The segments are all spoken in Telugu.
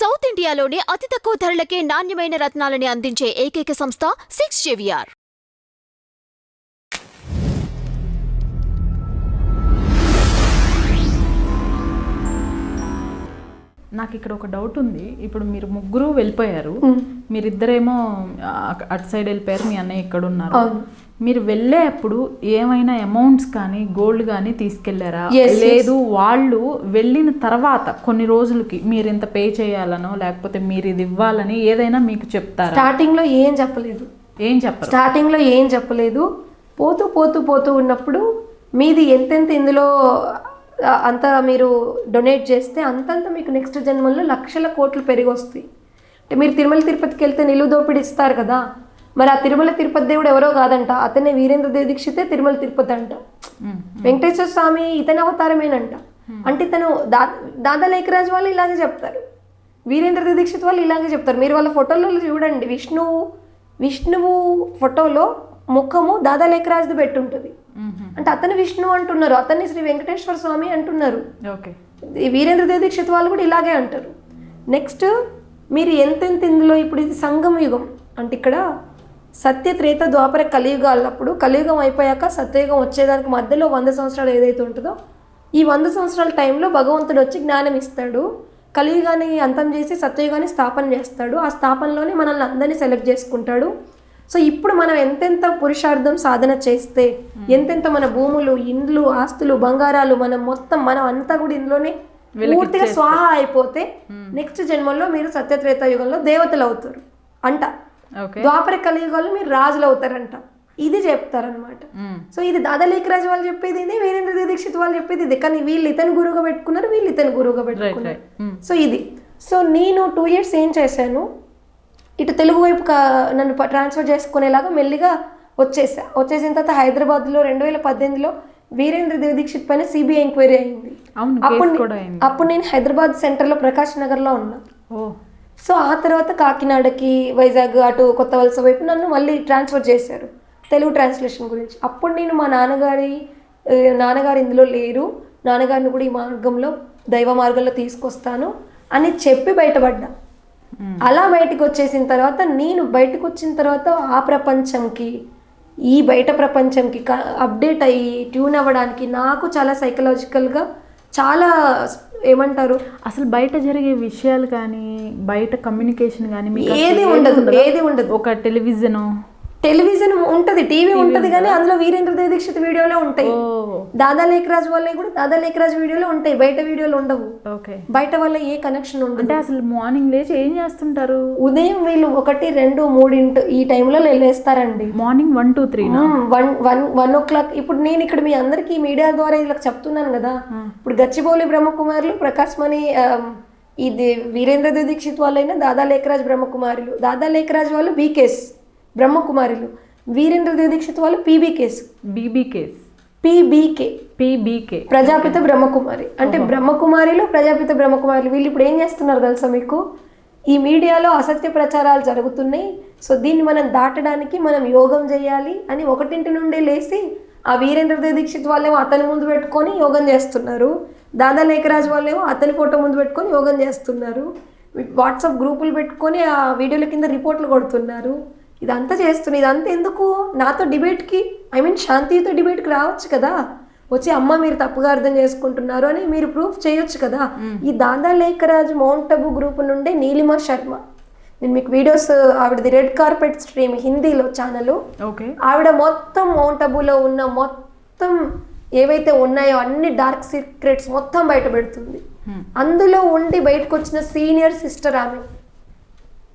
సౌత్ ఇండియాలోనే అతి తక్కువ ధరలకే నాణ్యమైన రత్నాలని అందించే ఏకైక సంస్థ 6 JVR. నాకు ఇక్కడ ఒక డౌట్ ఉంది. ఇప్పుడు మీరు ముగ్గురు వెళ్ళిపోయారు, మీరిద్దరేమో అటు సైడ్ వెళ్ళిపోయారు, మీ అన్నయ్య ఇక్కడ ఉన్నారు. మీరు వెళ్ళేప్పుడు ఏమైనా అమౌంట్స్ కానీ గోల్డ్ కానీ తీసుకెళ్లారా? లేదు వాళ్ళు వెళ్ళిన తర్వాత కొన్ని రోజులకి మీరు ఇంత పే చేయాలనో లేకపోతే మీరు ఇది ఇవ్వాలని ఏదైనా మీకు చెప్తారా? స్టార్టింగ్ లో ఏం చెప్పలేదు. స్టార్టింగ్ లో ఏం చెప్పలేదు. పోతూ పోతూ పోతూ ఉన్నప్పుడు మీది ఎంతెంత ఇందులో అంత మీరు డొనేట్ చేస్తే అంతంత మీకు నెక్స్ట్ జన్మల్లో లక్షల కోట్లు పెరిగి వస్తాయి. అంటే మీరు తిరుమల తిరుపతికి వెళ్తే నిలువు దోపిడి ఇస్తారు కదా, మరి ఆ తిరుమల తిరుపతి దేవుడు ఎవరో కాదంట, అతనే వీరేంద్ర దేవ దీక్షితే తిరుమల తిరుపతి అంట. వెంకటేశ్వర స్వామి ఇతని అవతారమేనంట. అంటే ఇతను దాదా లేఖరాజు వాళ్ళు ఇలాగే చెప్తారు, వీరేంద్ర దేవ దీక్షిత్ వాళ్ళు ఇలాగే చెప్తారు. మీరు వాళ్ళ ఫోటోలలో చూడండి, విష్ణువు ఫోటోలో ముఖము దాదా లేఖరాజుది పెట్టుంటుంది. అంటే అతను విష్ణు అంటున్నారు, అతన్ని శ్రీ వెంకటేశ్వర స్వామి అంటున్నారు. వీరేంద్ర దేవ దీక్షిత్ వాళ్ళు కూడా ఇలాగే అంటారు. నెక్స్ట్ మీరు ఎంతెంత ఇందులో ఇప్పుడు ఇది సంగమ యుగం అంటే ఇక్కడ సత్య త్రేత ద్వాపర కలియుగాలప్పుడు కలియుగం అయిపోయాక సత్యయుగం వచ్చేదానికి మధ్యలో 100 సంవత్సరాలు ఏదైతే ఉంటుందో ఈ 100 సంవత్సరాల టైంలో భగవంతుడు వచ్చి జ్ఞానం ఇస్తాడు. కలియుగాన్ని అంతం చేసి సత్యయుగాన్ని స్థాపన చేస్తాడు. ఆ స్థాపనలోనే మనల్ని అందరినీ సెలెక్ట్ చేసుకుంటాడు. సో ఇప్పుడు మనం ఎంతెంత పురుషార్థం సాధన చేస్తే ఎంతెంత మన భూములు, ఇండ్లు, ఆస్తులు, బంగారాలు మనం అంతా కూడా ఇందులోనే పూర్తిగా స్వాహ అయిపోతే నెక్స్ట్ జన్మల్లో మీరు సత్యత్రేత యుగంలో దేవతలు అవుతారు అంట. ద్వాపర కలియుగంలో మీరు రాజులు అవుతారంట. ఇది చెప్తారనమాట. సో ఇది దాదా లేఖరాజు వాళ్ళు చెప్పేది ఇది, వీరేంద్ర దేవ దీక్షిత్ వాళ్ళు చెప్పేది ఇది. కానీ వీళ్ళు ఇతను గురువుగా పెట్టుకున్నారు, వీళ్ళు ఇతను గురువుగా పెట్టుకున్నారు. సో ఇది. సో నేను 2 years ఏం చేశాను, ఇటు తెలుగు వైపు నన్ను ట్రాన్స్ఫర్ చేసుకునేలాగా మెల్లిగా వచ్చేసిన తర్వాత హైదరాబాద్లో 2018లో వీరేంద్ర దేవ దీక్షిత్ పైన CBI ఎంక్వైరీ అయింది. అప్పుడు నేను హైదరాబాద్ సెంటర్లో ప్రకాష్ నగర్లో ఉన్నా. సో ఆ తర్వాత కాకినాడకి, వైజాగ్, అటు కొత్త వలస వైపు నన్ను మళ్ళీ ట్రాన్స్ఫర్ చేశారు తెలుగు ట్రాన్స్లేషన్ గురించి. అప్పుడు నేను మా నాన్నగారు ఇందులో లేరు, నాన్నగారిని కూడా ఈ మార్గంలో దైవ మార్గంలో తీసుకొస్తాను అని చెప్పి బయటపడ్డా. అలా బయటకు వచ్చేసిన తర్వాత నేను బయటకు వచ్చిన తర్వాత ఆ ప్రపంచంకి ఈ బయట ప్రపంచంకి అప్డేట్ అయ్యి ట్యూన్ అవ్వడానికి నాకు చాలా సైకలాజికల్గా చాలా ఏమంటారు అసలు బయట జరిగే విషయాలు కానీ బయట కమ్యూనికేషన్ కానీ ఏది ఉండదు. ఒక టెలివిజన్ ఉంటుంది, టీవీ ఉంటుంది, కానీ అందులో వీరేంద్ర దేవ దీక్షిత్ వీడియోలో ఉంటాయి. దాదా లేఖరాజు వాళ్ళే కూడా దాదా లేఖరాజు వీడియోలో ఉంటాయి, బయట వీడియోలు ఉండవు. బయట వాళ్ళ ఏ కనెక్షన్ ఉండదు. అంటే అసలు మార్నింగ్ లేచి ఏం చేస్తుంటారు? ఉదయం వీళ్ళు 1, 2, 3 ఈ టైంలో వెళ్ళేస్తారండి. Morning 1 to 3 1 o'clock. ఇప్పుడు నేను ఇక్కడ మీ అందరికి మీడియా ద్వారా ఇలా చెప్తున్నాను కదా. ఇప్పుడు గచ్చిబౌలి బ్రహ్మకుమారులు, ప్రకాశ్ మణి, ఇది వీరేంద్ర దేవ దీక్షిత్ వాళ్ళైనా దాదా లేఖరాజు బ్రహ్మకుమారులు, దాదా లేఖరాజు వాళ్ళు బీకేస్ బ్రహ్మకుమారిలు, వీరేంద్ర దేవ దీక్షిత్ వాళ్ళు పీబీకే ప్రజాపిత బ్రహ్మకుమారి. అంటే బ్రహ్మకుమారిలు, ప్రజాపిత బ్రహ్మకుమారిలు. వీళ్ళు ఇప్పుడు ఏం చేస్తున్నారు తెలుసా మీకు? ఈ మీడియాలో అసత్య ప్రచారాలు జరుగుతున్నాయి, సో దీన్ని మనం దాటడానికి మనం యోగం చేయాలి అని 1 నుండి లేచి ఆ వీరేంద్ర దేవ దీక్షిత్ వాళ్ళేమో అతని ముందు పెట్టుకొని యోగం చేస్తున్నారు, దాదా లేఖరాజు వాళ్ళేమో అతని ఫోటో ముందు పెట్టుకొని యోగం చేస్తున్నారు, వాట్సాప్ గ్రూపులు పెట్టుకొని ఆ వీడియోల కింద రిపోర్ట్లు కొడుతున్నారు. ఇదంతా చేస్తున్నా. ఇదంతా ఎందుకు? నాతో డిబేట్కి, శాంతియుత డిబేట్కి రావచ్చు కదా, వచ్చి అమ్మ మీరు తప్పుగా అర్థం చేసుకుంటున్నారు అని మీరు ప్రూఫ్ చేయొచ్చు కదా. ఈ దాదా లేఖరాజు మౌంట్ అబు గ్రూప్ నుండి నీలిమా శర్మ, నేను మీకు వీడియోస్, ఆవిడది రెడ్ కార్పెట్ స్ట్రీమ్ హిందీలో ఛానల్. ఆవిడ మొత్తం మౌంట్ అబులో ఉన్న మొత్తం ఏవైతే ఉన్నాయో అన్ని డార్క్ సీక్రెట్స్ మొత్తం బయట పెడుతుంది. అందులో ఉండి బయటకు వచ్చిన సీనియర్ సిస్టర్ ఆమె.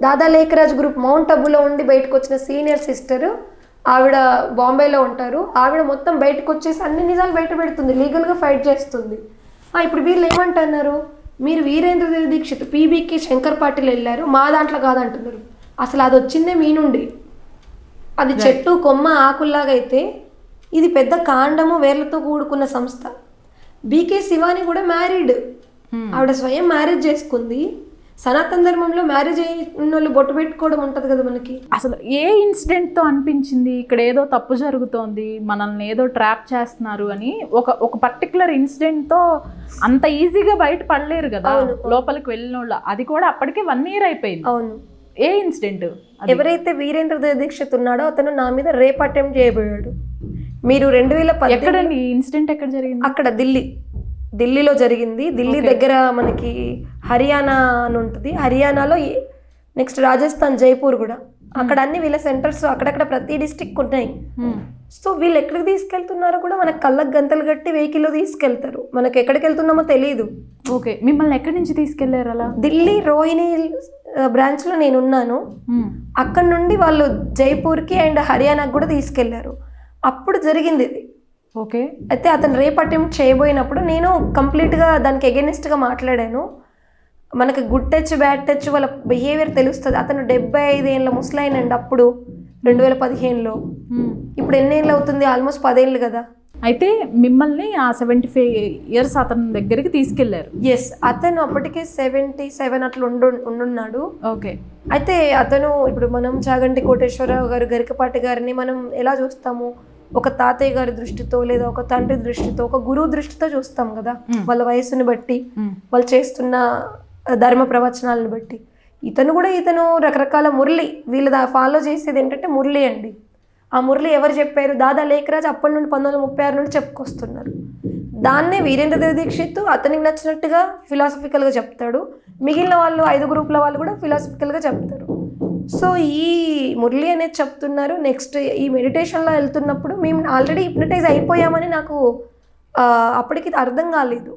దాదా లేఖరాజు గ్రూప్ మౌంట్ అబులో ఉండి బయటకు వచ్చిన సీనియర్ సిస్టర్ ఆవిడ బాంబేలో ఉంటారు. ఆవిడ మొత్తం బయటకు వచ్చేసి అన్ని నిజాలు బయట పెడుతుంది, లీగల్గా ఫైట్ చేస్తుంది. ఇప్పుడు వీళ్ళు ఏమంటున్నారు, మీరు వీరేంద్ర దేవ దీక్షిత్ పీబీకి శంకర్ పాటిల్ వెళ్ళారు, మా దాంట్లో కాదంటున్నారు. అసలు అది వచ్చిందే మీ నుండి. అది చెట్టు కొమ్మ ఆకుల్లాగా అయితే ఇది పెద్ద కాండము వేర్లతో కూడుకున్న సంస్థ. బీకే శివాని కూడా మ్యారీడ్, ఆవిడ స్వయం మ్యారేజ్ చేసుకుంది. సనాతన ధర్మంలో మ్యారేజ్ అయిన వాళ్ళు బొట్టు పెట్టుకోవడం ఉంటుంది కదా మనకి. అసలు ఏ ఇన్సిడెంట్తో అనిపించింది ఇక్కడ ఏదో తప్పు జరుగుతోంది, మనల్ని ఏదో ట్రాప్ చేస్తున్నారు అని? ఒక పర్టికులర్ ఇన్సిడెంట్తో అంత ఈజీగా బయట పడలేరు కదా లోపలికి వెళ్ళిన వాళ్ళు. అది కూడా అప్పటికే 1 year అయిపోయింది. అవును. ఏ ఇన్సిడెంట్? ఎవరైతే వీరేంద్ర దీక్షిత్ ఉన్నాడో అతను నా మీద రేప్ అటెంప్ట్ చేయబోయాడు. మీరు 2010 ఎక్కడండి ఈ ఇన్సిడెంట్ ఎక్కడ జరిగింది? అక్కడ ఢిల్లీలో జరిగింది. ఢిల్లీ దగ్గర మనకి హర్యానా అని ఉంటుంది. హర్యానాలో నెక్స్ట్ రాజస్థాన్, జైపూర్ కూడా. అక్కడ అన్ని వీళ్ళ సెంటర్స్ అక్కడక్కడ ప్రతి డిస్ట్రిక్ట్ ఉన్నాయి. సో వీళ్ళు ఎక్కడికి తీసుకెళ్తున్నారో కూడా మనకు కళ్ళకు గంతలు కట్టి వెహికల్లో తీసుకెళ్తారు. మనకు ఎక్కడికి వెళ్తున్నామో తెలియదు. ఓకే, మిమ్మల్ని ఎక్కడి నుంచి తీసుకెళ్లారు అలా? ఢిల్లీ రోహిణి బ్రాంచ్లో నేను ఉన్నాను. అక్కడ నుండి వాళ్ళు జైపూర్కి అండ్ హర్యానాకి కూడా తీసుకెళ్లారు. అప్పుడు జరిగింది ఇది. ఓకే. అయితే అతను రేప్ అటెంప్ట్ చేయబోయినప్పుడు నేను కంప్లీట్గా దానికి ఎగెనిస్ట్గా మాట్లాడాను. మనకి గుడ్ టచ్ బ్యాడ్ టచ్ వాళ్ళ బిహేవియర్ తెలుస్తుంది. అతను 75 ఏళ్ళ ముసలాయన అండి అప్పుడు 2015లో. ఇప్పుడు ఎన్నేళ్ళు అవుతుంది? ఆల్మోస్ట్ 10 ఏళ్ళు కదా. అయితే మిమ్మల్ని ఆ 75 years అతని దగ్గరికి తీసుకెళ్లారు? ఎస్, అతను అప్పటికే 77 అట్లా ఉండున్నాడు. ఓకే. అయితే అతను ఇప్పుడు మనం చాగంటి కోటేశ్వరరావు గారు, గరికపాటి గారిని మనం ఎలా చూస్తాము? ఒక తాతయ్య గారి దృష్టితో, లేదా ఒక తండ్రి దృష్టితో, ఒక గురువు దృష్టితో చూస్తాం కదా, వాళ్ళ వయసుని బట్టి, వాళ్ళు చేస్తున్న ధర్మ ప్రవచనాలను బట్టి. ఇతను రకరకాల మురళి, వీళ్ళు ఫాలో చేసేది ఏంటంటే మురళి అండి. ఆ మురళి ఎవరు చెప్పారు? దాదా లేఖరాజ్ అప్పటి నుండి 1936 నుండి చెప్పుకొస్తున్నారు. దాన్నే వీరేంద్ర దీక్షిత్ అతనికి నచ్చినట్టుగా ఫిలాసఫికల్గా చెప్తాడు. మిగిలిన వాళ్ళు 5 గ్రూపుల వాళ్ళు కూడా ఫిలాసఫికల్గా చెప్తారు. సో ఈ మురళి అనేది చెప్తున్నారు. నెక్స్ట్ ఈ మెడిటేషన్లో వెళ్తున్నప్పుడు మేము ఆల్రెడీ హిప్నటైజ్ అయిపోయామని నాకు అప్పటికి అర్థం కాలేదు.